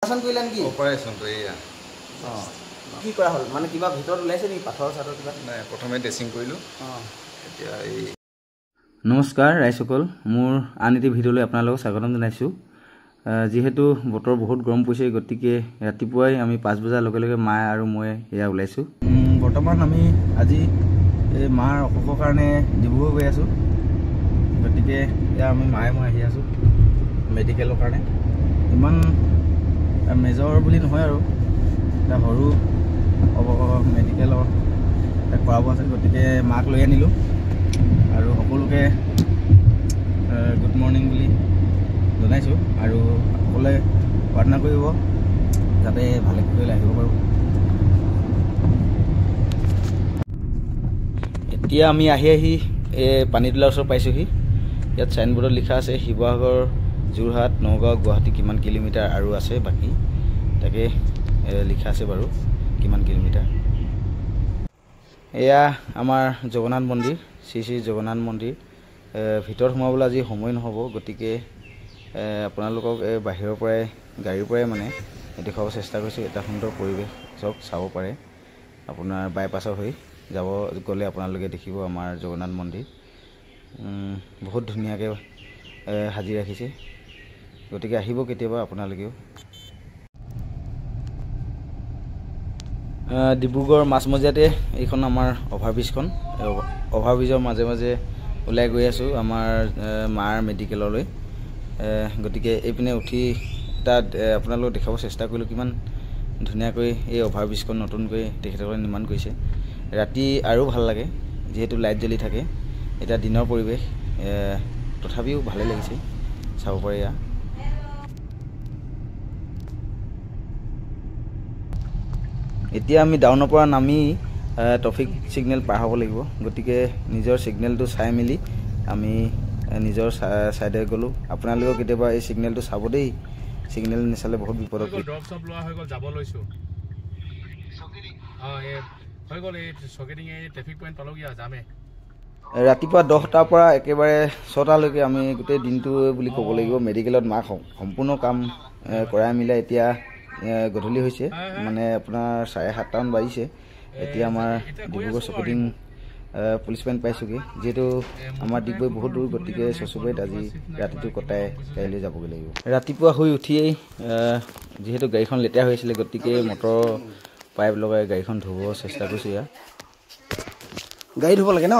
Operation কৰিলা নেকি? অপাৰেশ্যনটো এয়া কি কৰা হ'ল মানে কিবা ভিতৰত ওলাইছে নেকি পাথৰ চাথৰ কিবা? নাই প্ৰথমে ড্ৰেছিং কৰিলোঁ। এতিয়া এই নমস্কাৰ ৰাইজসকল, মোৰ আন এটি ভিডিঅ'লৈ আপোনালোকক স্বাগতম জনাইছোঁ। যিহেতু বতৰ বহুত গৰম পৰিছে, গতিকে ৰাতিপুৱাই আমি 5 বজাৰ লগে লগে মা আৰু মই এয়া ওলাইছোঁ। বৰ্তমান আমি আজি এই মাৰ অসুখৰ কাৰণে ডিব্ৰুগড় গৈ আছোঁ। গতিকে এয়া আমি মায়ে মই আহি আছোঁ মেডিকেলৰ কাৰণে। ইমান মেজৰ বুলি নহয় আৰু এটা সৰু মেডিকেলৰ কৰাব আছে, গতিকে মাক লৈ আনিলোঁ আৰু সকলোকে গুড মৰ্ণিং বুলি জনাইছোঁ আৰু সকলোৱে প্ৰাৰ্থনা কৰিব যাতে ভালে কুশলে আহিব পাৰোঁ। এতিয়া আমি আহি এই পানীতোলাৰ ওচৰত পাইছোঁহি। ইয়াত চাইনবোৰ্ডত লিখা আছে শিৱসাগৰ, যোৰহাট, নগাঁও, গুৱাহাটী কিমান কিলোমিটাৰ আৰু আছে বাকী, তাকে লিখা আছে বাৰু কিমান কিলোমিটাৰ। এয়া আমাৰ জগন্নাথ মন্দিৰ, শ্ৰী শ্ৰী জগন্নাথ মন্দিৰ। ভিতৰত সোমাবলৈ আজি সময় নহ'ব, গতিকে আপোনালোকক বাহিৰৰ পৰাই গাড়ীৰ পৰাই মানে দেখুৱাব চেষ্টা কৰিছোঁ। এটা সুন্দৰ পৰিৱেশ চব চাব পাৰে। আপোনাৰ বাইপাছৰ হৈ গ'লে আপোনালোকে দেখিব আমাৰ জগন্নাথ মন্দিৰ বহুত ধুনীয়াকৈ সাজি ৰাখিছে, গতিকে আহিব কেতিয়াবা আপোনালোকেও। ডিব্ৰুগড় মাজমজিয়াতে এইখন আমাৰ অভাৰব্ৰিজখন। অভাৰব্ৰিজৰ মাজে মাজে ওলাই গৈ আছোঁ আমাৰ মাৰ মেডিকেললৈ। গতিকে এইপিনে উঠি তাত আপোনালোকক দেখাব চেষ্টা কৰিলোঁ কিমান ধুনীয়াকৈ এই অভাৰব্ৰিজখন নতুনকৈ তেখেতসকলে নিৰ্মাণ কৰিছে। ৰাতি আৰু ভাল লাগে যিহেতু লাইট জ্বলি থাকে। এতিয়া দিনৰ পৰিৱেশ, তথাপিও ভালেই লাগিছে, চাব পাৰে। এয়া এতিয়া আমি ডাউনৰ পৰা নামি ট্ৰেফিক ছিগনেল পাৰ হ'ব লাগিব, গতিকে নিজৰ ছিগনেলটো চাই মেলি আমি নিজৰ ছাইডে গ'লোঁ। আপোনালোকেও কেতিয়াবা এই ছিগনেলটো চাব দেই, ছিগনেল নাচালে বহুত বিপদত পৰে। ড্ৰপ চপ লোৱা হৈ গ'ল, যাব লৈছোঁ। হৈ গ'ল এই চকেটিং এই ট্ৰেফিক পইণ্ট পালগীয়া যামে। ৰাতিপুৱা 10টাৰ পৰা একেবাৰে 6টালৈকে আমি গোটেই দিনটো বুলি ক'ব লাগিব মেডিকেলত মাক সম্পূৰ্ণ কাম কৰাই মিলাই এতিয়া গধূলি হৈছে, মানে আপোনাৰ 7:30মান বাজিছে। এতিয়া আমাৰ ডিব্ৰুগড় চকেটিং পুলিচ পইণ্ট পাইছোঁগৈ। যিহেতু আমাৰ ডিগবৈ বহুত দূৰ, গতিকে চচুবাৰীত আজি ৰাতিটো কটাই কাইলৈ যাবগৈ লাগিব। ৰাতিপুৱা শুই উঠিয়েই যিহেতু গাড়ীখন লেতেৰা হৈ আছিলে, গতিকে মটৰ পাইপ লগাই গাড়ীখন ধুব চেষ্টা কৰিছোঁ। ইয়াত গাড়ী ধুব লাগে ন,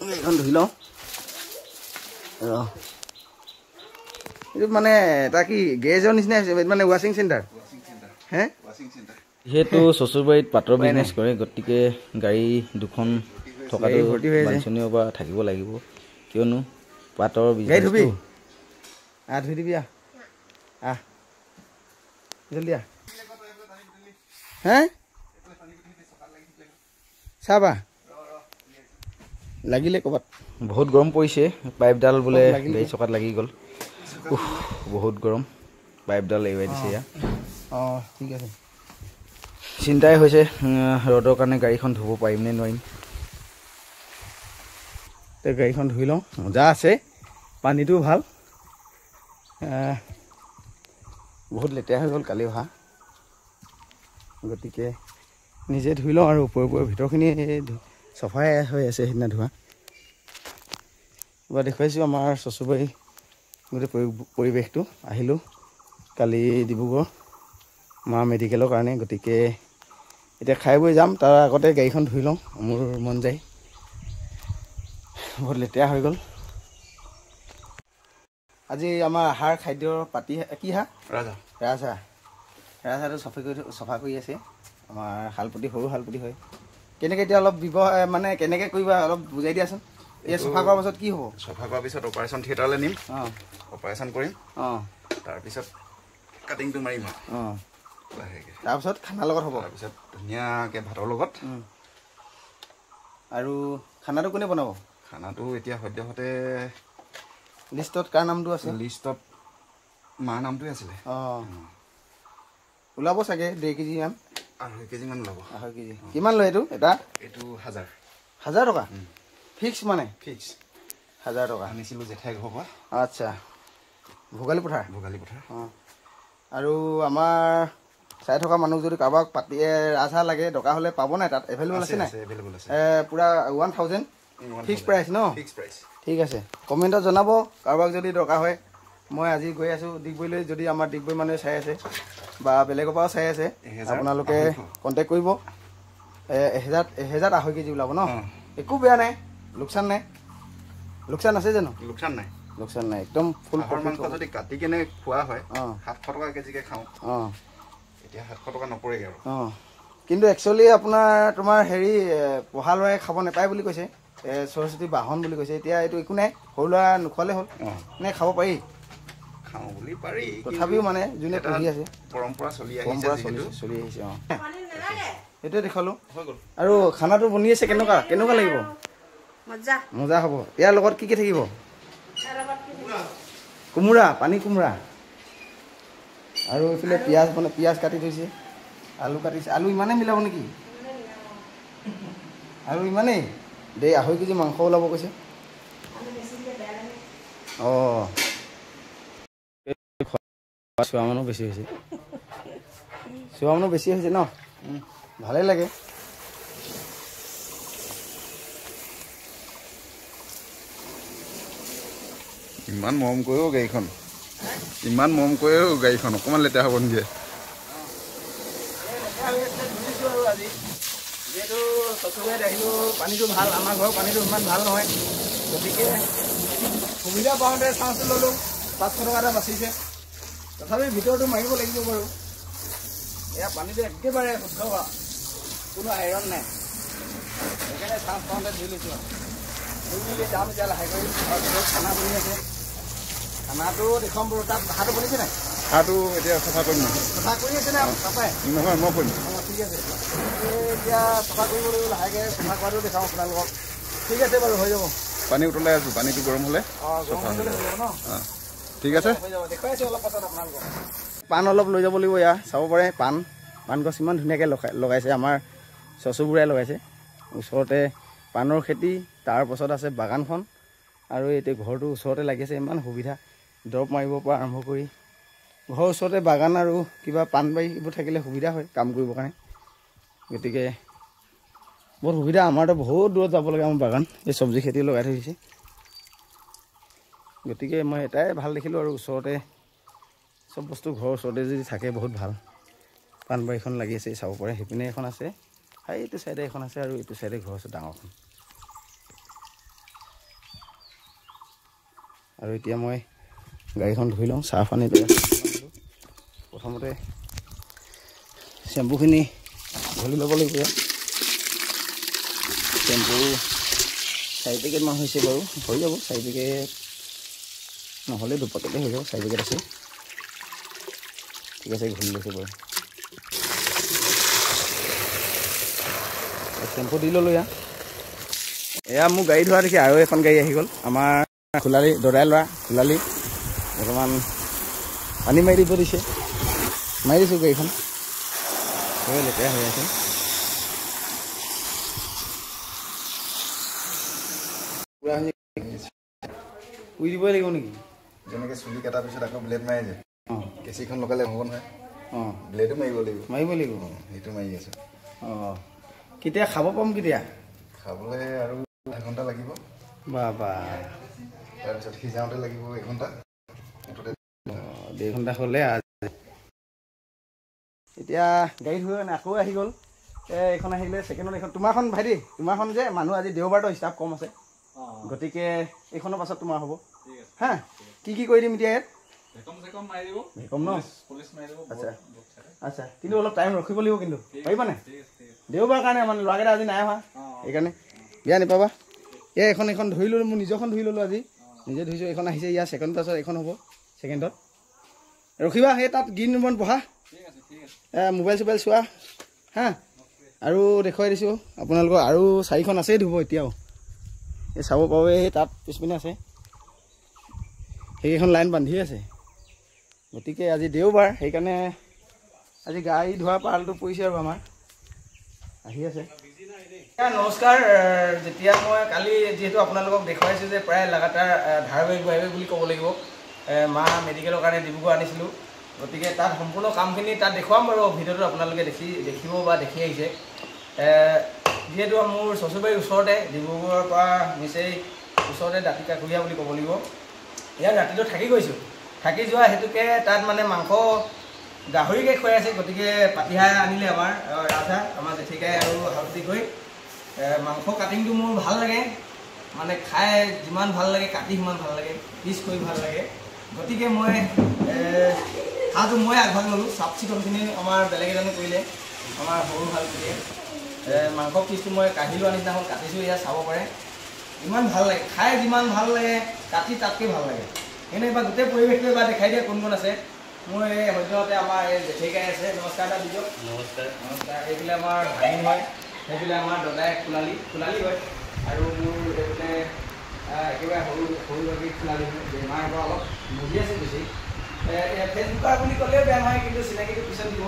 গাড়ীখন ধুই লওঁ। এইটো মানে এটা কি গেৰেজৰ নিচিনা হৈছে, মানে ৱাশ্বিং চেণ্টাৰ হে। যিহেতু চচুৰবাৰীত পাটৰ বিজনেছ কৰে, গতিকে গাড়ী দুখন থকাটো বাঞ্ছনীয় বা থাকিব লাগিব, কিয়নো পাটৰ বিজনেছ। ধুই দিবি আহ জলদি আহ হে। চাবা লাগিলে ক'ৰবাত, বহুত গৰম পৰিছে। পাইপডাল বোলে গাড়ী চকাত লাগি গ'ল। বহুত গৰম, পাইপডাল এৰুৱাই দিছে ইয়াত। ঠিক আছে, চিন্তাই হৈছে ৰ'দৰ কাৰণে গাড়ীখন ধুব পাৰিম নে নোৱাৰিম। গাড়ীখন ধুই লওঁ, মজা আছে, পানীটোও ভাল। বহুত লেতেৰা হৈ গ'ল কালি অহা, গতিকে নিজে ধুই লওঁ আৰু ওপৰে ভিতৰখিনি চফাই হৈ আছে সেইদিনা ধোৱা। এবাৰ দেখুৱাইছোঁ আমাৰ চচুবাৰী গোটেই পৰিৱেশটো। আহিলোঁ কালি ডিব্ৰুগড় মা মেডিকেলৰ কাৰণে, গতিকে এতিয়া খাই বৈ যাম। তাৰ আগতে গাড়ীখন ধুই লওঁ, মোৰ মন যায়, বহুত লেতেৰা হৈ গ'ল। আজি আমাৰ আহাৰ খাদ্যৰ পাতি কি হাঁহ? ৰাজহাঁহটো চফা কৰি আছে আমাৰ শালপতি, সৰু শালপতি হয়। কেনেকৈ এতিয়া অলপ ব্যৱহাৰ মানে কেনেকৈ কৰিবা অলপ বুজাই দিয়াচোন। এই চফা কৰাৰ পাছত কি হ'ব? চফা কৰাৰ পিছত অপাৰেশ্যন থিয়েটাৰলৈ নিম, অপাৰেশ্যন কৰিম, তাৰপিছত কাটিংটো মাৰিম লাহেকৈ। তাৰপিছত খানাৰ লগত হ'ব, তাৰপিছত ধুনীয়াকৈ ভাতৰ লগত। আৰু খানাটো কোনে বনাব? খানাটো এতিয়া সদ্যহতে লিষ্টত কাৰ নামটো আছে? লিষ্টত মাৰ নামটোৱে আছিলে। ওলাব চাগে 2 কেজিমান, 2.5 কেজিমান ওলাব। 2.5 কেজি কিমান লয় এইটো? এইটো 1000 টকা ফিক্স, মানে ফিক্স 1000 টকা। আনিছিলোঁ জেঠাই ঘৰৰ পৰা। আচ্ছা, ভোগালী পথাৰ। অঁ আৰু আমাৰ চাই থকা মানুহ যদি কাৰোবাক পাতি ৰাজহাঁহ লাগে দৰকাৰ হ'লে পাব নাই তাত এভেইলেবল আছে নাই পূৰা 1000 ফিক্স প্ৰাইচ ন ঠিক আছে কমেণ্টত জনাব কাৰোবাক যদি দৰকাৰ হয় মই আজি গৈ আছোঁ ডিগবৈলৈ যদি আমাৰ ডিগবৈ মানুহে চাই আছে বা বেলেগৰ পৰাও চাই আছে আপোনালোকে কণ্টেক্ট কৰিব 1000 2.5 কেজি ওলাব ন একো বেয়া নাই লোকচান নাই লোকচান আছে জানো লোকচান নাই একদম ফুল মাংস যদি কাটি কেনে খোৱা হয় 700 টকা কেজিকে খাওঁ এতিয়া 700 টকা নপৰেগৈ আৰু কিন্তু একচুৱেলি তোমাৰ হেৰি পঢ়া ল'ৰাই খাব নাপায় বুলি কৈছে সৰস্বতী বাহন বুলি কৈছে এতিয়া এইটো একো নাই সৰু ল'ৰা নোখোৱালে হ'ল নে খাব পাৰি খাওঁ বুলি পাৰি তথাপিও মানে যোনে পঢ়ি আছে পৰম্পৰা চলি আহিছে সেইটোৱে দেখালোঁ আৰু খানাটো বনি আছে কেনেকুৱা লাগিব মজা হ'ব ইয়াৰ লগত কি কি থাকিব কোমোৰা পানী কোমোৰা আৰু এইফালে পিঁয়াজ কাটি থৈছে আলু কাটিছে আলু ইমানেই মিলাব নেকি আৰু ইমানেই 2.5 কেজি মাংস ওলাব কৈছে চোৱা মানুহ বেছি হৈছে ন ভালেই লাগে ইমান মৰম কৰিও গাড়ীখন অকণমান লেতেৰা হ'ব নেকি যিহেতু চচুৱাই আহিলোঁ পানীটো ভাল আমাৰ ঘৰৰ পানীটো ইমান ভাল নহয় গতিকে সুবিধা পাওঁতে চান্সটো ল'লোঁ 500 টকা এটা বাচিছে তথাপি ভিতৰটো মাৰিব লাগিব বাৰু এয়া পানীটো একেবাৰে শুদ্ধ কোনো আইৰণ নাই সেইকাৰণে চান্স পাওঁতে ধুই লৈছোঁ যাম এতিয়া লাহে কৰি খানা বনি আছে খানাটো দেখুৱাম বাৰু তাত ভাতটো বনিছে নাই হাঁহটো এতিয়া চফা কৰিম চফা কৰি আছে নে চাপাই নহয় মই কৰিম ঠিক আছে এতিয়া চফা কৰিব লাগিব লাহেকৈ চফা কৰাটো দেখাওঁ আপোনালোকক ঠিক আছে বাৰু হৈ যাব পানী উতলাই আছোঁ পানীটো গৰম হ'লে ঠিক আছে দেখুৱাইছোঁ অলপ পাছত আপোনালোকক পাণ অলপ লৈ যাব লাগিব ইয়াৰ চাব পাৰে পাণ গছ ইমান ধুনীয়াকৈ লগাইছে আমাৰ চচুবুঢ়াই লগাইছে ওচৰতে পাণৰ খেতি তাৰপাছত আছে বাগানখন আৰু এতিয়া ঘৰটো ওচৰতে লাগিছে ইমান সুবিধা দৰৱ মাৰিবৰ পৰা আৰম্ভ কৰি ঘৰৰ ওচৰতে বাগান আৰু কিবা পাণবাৰী এইবোৰ থাকিলে সুবিধা হয় কাম কৰিবৰ কাৰণে গতিকে বহুত সুবিধা আমাৰতো বহুত দূৰত যাব লাগে আমাৰ বাগান এই চব্জি খেতি লগাই থৈছে গতিকে মই এটাই ভাল দেখিলোঁ আৰু ওচৰতে চব বস্তু ঘৰৰ ওচৰতে যদি থাকে বহুত ভাল পাণবাৰীখন লাগি আছে চাব পাৰে সেইপিনে এখন আছে এইটো চাইডে এখন আছে আৰু এইটো চাইডে ঘৰ আছে ডাঙৰখন আৰু এতিয়া মই গাড়ীখন ধুই লওঁ চাহ পানী প্ৰথমতে চেম্পুখিনি ঘলি ল'ব লাগিব চেম্পু 4 পেকেটমান হৈছে বাৰু হৈ যাব 4 পেকেট নহ'লে 2 পেকেটে হৈ যাব 4 পেকেট আছে ঠিক আছে ঘূৰি লৈছোঁ বাৰু চেম্পু দি ল'লোঁ এয়া মোৰ গাড়ী ধোৱা দেখি আৰু এখন গাড়ী আহি গ'ল আমাৰ খোলালি দদাই ল'ৰা খোলালি বৰ্তমান পানী মাৰি দিব দিছে মাৰি দিছোঁ গাড়ীখন লেতেৰা হৈ আছে পুৰি দিবই লাগিব নেকি যেনেকৈ চুলি কটাৰ পিছত আকৌ ব্লেড মাৰি যায় কেঁচিখন লগালে হ'ব নহয় ব্লেডো মাৰিব লাগিব সেইটো মাৰি আছোঁ কেতিয়া খাব পাম কেতিয়া খাবলৈ আৰু 1 ঘণ্টা লাগিব বাবা তাৰপিছত সিজাওঁতে লাগিব 1 ঘণ্টা 1.5 ঘণ্টা হ'লে এতিয়া গাড়ী ধুই আকৌ আহি গ'ল এইখন আহিলে ছেকেণ্ডত এইখন তোমাৰখন ভাইটি তোমাৰখন যে মানুহ আজি দেওবাৰটো ষ্টাফ কম আছে গতিকে এইখনৰ পাছত তোমাৰ হ'ব হা কি কৰি দিম এতিয়া ইয়াত ভেকম ন আচ্ছা কিন্তু অলপ টাইম ৰখিব লাগিব কিন্তু পাৰিবানে দেওবাৰ কাৰণে মানে ল'ৰাকেইটা আজি নাই অহা সেইকাৰণে বিয়া নাপাবা এইখন ধুই ল'লোঁ মোৰ নিজৰখন ধুই ল'লোঁ আজি নিজে ধুইছোঁ এইখন আহিছে ইয়াৰ ছেকেণ্ড পাছত এইখন হ'ব ছেকেণ্ডত ৰখিবা সেই তাত গ্ৰীণ ৰুমত বহা মোবাইল চোবাইল চোৱা হা আৰু দেখুৱাই দিছোঁ আপোনালোকৰ আৰু 4খন আছেই ধুব এতিয়াও এই চাব পাব সেই তাত পিছপিনে আছে সেইকেইখন লাইন বান্ধি আছে গতিকে আজি দেওবাৰ সেইকাৰণে আজি গাড়ী ধোৱা পালটো পৰিছে আৰু আমাৰ আহি আছে নমস্কাৰ যেতিয়া মই কালি যিহেতু আপোনালোকক দেখুৱাইছোঁ যে প্ৰায় লাগাতাৰ ধাৰাবাহিক বুলি ক'ব লাগিব মা মেডিকেলৰ কাৰণে ডিব্ৰুগড় আনিছিলোঁ গতিকে তাত সম্পূৰ্ণ কামখিনি তাত দেখুৱাম বাৰু ভিডিঅ'টো আপোনালোকে দেখিব বা দেখি আহিছে যিহেতু মোৰ চচুবাৰীৰ ওচৰতে ডিব্ৰুগড়ৰ পৰা নিচেই ওচৰতে দাঁতি কাষৰীয়া বুলি ক'ব লাগিব ইয়াত ৰাতিটো থাকি গৈছোঁ থাকি যোৱা হেতুকে তাত মানে মাংস গাহৰিকে খুৱাই আছে গতিকে পাতিহাঁহ আনিলে আমাৰ ৰাজা আমাৰ জেঠিকাই আৰু হালধি গৈ মাংস কাটিংটো মোৰ ভাল লাগে মানে খাই যিমান ভাল লাগে কাটি সিমান ভাল লাগে পিচ কৰি ভাল লাগে গতিকে মই সাজু মই আগভাগ ল'লোঁ চাফ চিকুণখিনি আমাৰ বেলেগ এজনে কৰিলে আমাৰ সৰু ভালকৈ মাংস পিচটো মই কাঢ়ি লোৱা নিচিনা হ'ল কাটিছোঁ এয়া চাব পাৰে ইমান ভাল লাগে খাই যিমান ভাল লাগে কাটি তাতকৈ ভাল লাগে এনেকুৱা গোটেই পৰিৱেশটো এবাৰ দেখাই দিয়ে কোন কোন আছে মোৰ এই সদ্যহতে আমাৰ এই জেঠিকাই আছে নমস্কাৰ এটা দিয়ক নমস্কাৰ নমস্কাৰ এইফালে আমাৰ ভাগিন হয় সেইফালে আমাৰ দাদাই খোলালি হয় আৰু মোৰ এইফালে একেবাৰে সৰু ভাগি খোলালি হয় বেমাৰ পৰা অলপ বুজি আছে বেছি ফেচবুকাৰ বুলি ক'লেও বেয়া নহয় কিন্তু চিনাকিটো পিছত দিব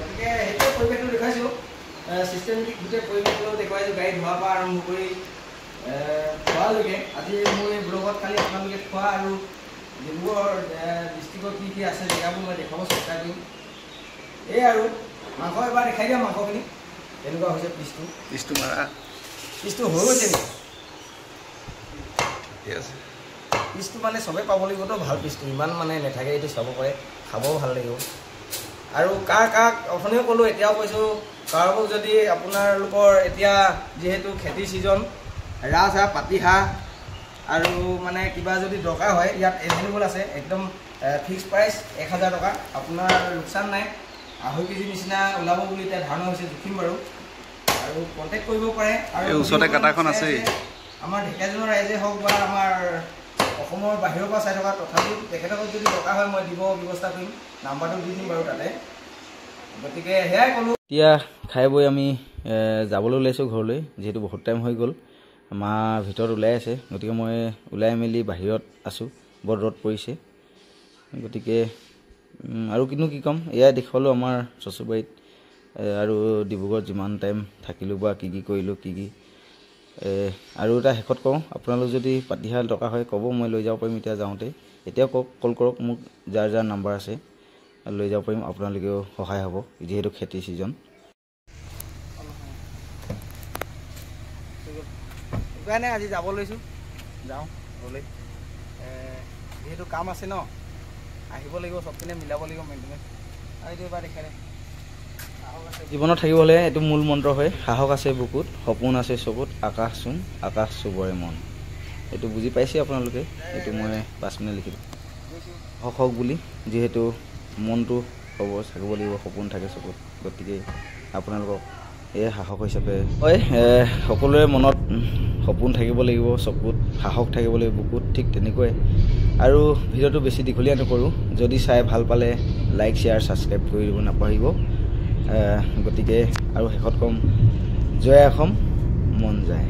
গতিকে সেইটোৱে পৰিৱেশটো দেখুৱাইছোঁ চিষ্টেমেটিক গোটেই পৰিৱেশটো দেখুৱাইছোঁ গাড়ী ধোৱাৰ পৰা আৰম্ভ কৰি খোৱালৈকে আজি মোৰ এই ব্লগত খালি আপোনালোকে খোৱা আৰু ডিব্ৰুগড় ডিষ্ট্ৰিক্টত কি আছে জেগাবোৰ মই দেখাব চেষ্টা কৰিম এই আৰু মাংস এবাৰ দেখাই দিয়া মাংসখিনি তেনেকুৱা হৈছে পিচটো হৈ গৈছে নেকি পিচটো মানে চবেই পাব লাগিবতো ভাল পিচটো ইমান মানে নাথাকে এইটো চাব পাৰে খাবও ভাল লাগিব আৰু কাক অথনিও ক'লোঁ এতিয়াও কৈছোঁ কাৰোবাক যদি আপোনালোকৰ এতিয়া যিহেতু খেতিৰ ছিজন ৰাজহাঁহ পাতিহাঁহ আৰু মানে কিবা যদি দৰকাৰ হয় ইয়াত এভেইলেবল আছে একদম ফিক্স প্ৰাইচ 1000 টকা আপোনাৰ লোকচান নাই 2.5 কেজি নিচিনা ওলাব বুলি এতিয়া ধাৰণা হৈছে জুখিম বাৰু আৰু কণ্টেক্ট কৰিব পাৰে আৰু ওচৰতে কাটাখন আছে আমাৰ ঢেকিয়াজুলিৰ ৰাইজে হওক বা আমাৰ অসমৰ বাহিৰৰ পৰা চাই থকা তথাপিও তেখেতসকলক যদি দৰকাৰ হয় মই দিব ব্যৱস্থা কৰিম নাম্বাৰটো দি দিম বাৰু তাতে গতিকে সেয়াই ক'লোঁ এতিয়া খাই বৈ আমি যাবলৈ ওলাইছোঁ ঘৰলৈ যিহেতু বহুত টাইম হৈ গ'ল মা ভিতৰত ওলাই আছে গতিকে মই ওলাই মেলি বাহিৰত আছোঁ বৰ ৰ'দ পৰিছে গতিকে আৰু কিনো কি ক'ম এয়াই দেখুৱালোঁ আমাৰ চচুবাৰীত আৰু ডিব্ৰুগড়ত যিমান টাইম থাকিলোঁ বা কি কৰিলোঁ কি আৰু এটা শেষত কওঁ আপোনালোক যদি পাতিহাঁহ দৰকাৰ হয় ক'ব মই লৈ যাব পাৰিম এতিয়া যাওঁতে এতিয়াও কল কৰক মোক যাৰ নাম্বাৰ আছে লৈ যাব পাৰিম আপোনালোকেও সহায় হ'ব যিহেতু খেতি ছিজন সেইকাৰণে আজি যাব লৈছোঁ যাওঁ ঘৰলৈ যিহেতু কাম আছে ন আহিব লাগিব চবপিনে মিলাব লাগিব মেইনটেনেঞ্চ আৰু এইটো এবাৰ দেখাই দে জীৱনত থাকিবলৈ এইটো মূল মন্ত্ৰ হয় সাহস আছে বুকুত সপোন আছে চকুত আকাশ চুবৰে মন এইটো বুজি পাইছে আপোনালোকে এইটো মই 5 মিনিট লিখিলোঁ হওক বুলি যিহেতু মনটো থাকিব লাগিব সপোন থাকে চকুত গতিকে আপোনালোকক এই সাহস হিচাপে হয় সকলোৰে মনত সপোন থাকিব লাগিব চকুত সাহস থাকিব লাগিব বুকুত ঠিক তেনেকৈ আৰু ভিডিঅ'টো বেছি দীঘলীয়া নকৰোঁ যদি চাই ভাল পালে লাইক শ্বেয়াৰ ছাবস্ক্ৰাইব কৰি দিব নাপাহৰিব গতিকে আৰু শেষত ক'ম জয় অসম মন যায়